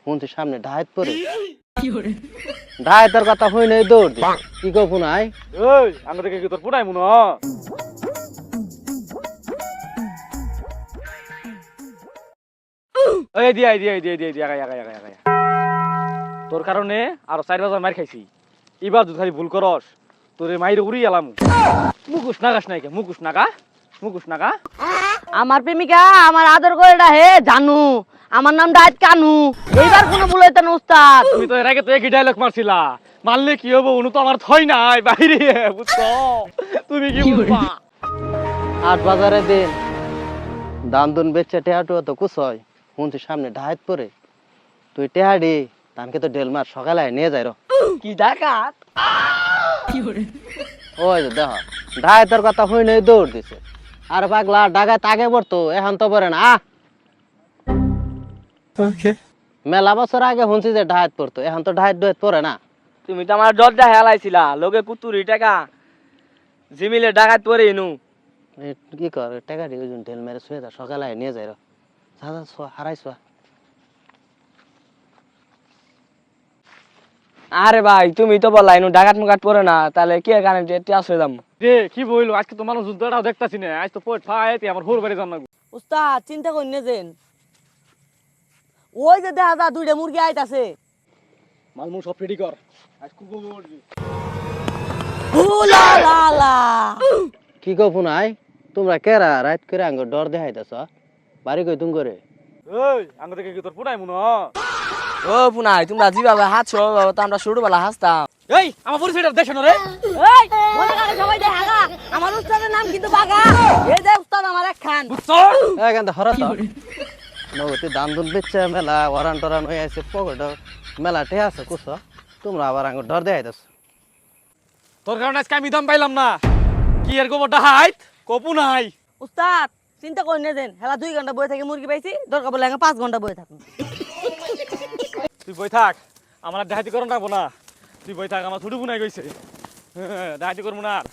শুনছি সামনে ডাহাত পরে ডাহাতের কথা হই নাই দৌড় দি কি কো পুনাই ওই আঙ্গ থেকে কি তোর পুনাই মুনো এই দিয়া তোর কারণে আর 4 বাজার মার খাইছি এবার যদি খালি ভুল করস তোরে মাইরে উড়ি এলাম মুকুশ নাগাস নাই কে মুকুশ নাগা আমার প্রেমিকা আমার আদর করে হে জানু আমার নাম ডাইত কানু এইবার কোনো ভুল হইতো না উস্তাদ তুমি তো এর আগে তো একই ডায়লগ মারছিলা মারলে কি হবো উনি তো আমার থই নাই বাইরে বুঝছো তুমি কি বলবা 8 বাজারে দিন দান দুন বেচে টেহাটু তো কুছয় শুনছি সামনে ডাহাত পরে তুই টেহাডি তানকে তো ডেল মার সকালে নিয়ে যাই র কি ডাকাত ওই যে দেখ ডাহাতের কথা হই নাই দৌড় দিছে আর পাগলা ডাকাত আগে পড়তো এখন তো পড়ে না মেলা বছর আগে শুনছি যে ডাহাত পড়তো এখন তো ডাহাত পড়ে না তুমি তো আমার দরজা হেলাইছিলা লোকে কুতুরি টাকা জিমিলে ডাকাত পরে ইনু কি কর টাকা দিয়ে ওই ঢেল মেরে শুয়ে যা সকালে নিয়ে যাই র হারাইছ আরে ভাই তুমি তো বললা ইনু ডাকাত মুকাত পরে না তাহলে কি কারণে তে আসে যাম রে কি বইলো আজকে তো মানুষ যুদ্ধটাও দেখতাছি না আজ তো পট ফাইতে আমার হোর বাড়ি জানা উস্তাদ চিন্তা করি না যেন ওই যে দেখা যা দুইটা মুরগি আইতাছে মালমু সব রেডি কর আজ খুব মরবি লা লা লা কি কো পুনাই তোমরা কেরা রাত করে আঙ্গ ডর দেখাইতেছ বাড়ি কই তুম করে ওই আঙ্গ থেকে কি তোর পুনাই মুনো ও পুনাই তোমরা যেভাবে হাসছো তো আমরা ছোটবেলা হাসতাম এই আমার পরিচয়টা দেখছ না রে এই মনে করে সবাই দেখা গা আমার উস্তাদের নাম কিন্তু বাগা এই যে উস্তাদ আমার এক খান বুঝছো এখান হরত নগতি দান দুন বেচছে মেলা ওরান টরান হয়ে আছে পকেট মেলা টে আছে কুছ তোমরা আবার আঙ্গ ডর দেখাইতেছ তোর কারণে আজকে আমি দাম পাইলাম না কি এর গোবরটা হাইট কপু নাই উস্তাদ চিন্তা করি না যেন হেলা 2 ঘন্টা বয়ে থেকে মুরগি পাইছি দরকার বলে 5 ঘন্টা বয়ে থাকুন তুই বই থাক আমার আর দেখাইতে করন রাখবো না তুই বই থাক আমার ছুটু বুনাই গেছে দেখাইতে করবো না আর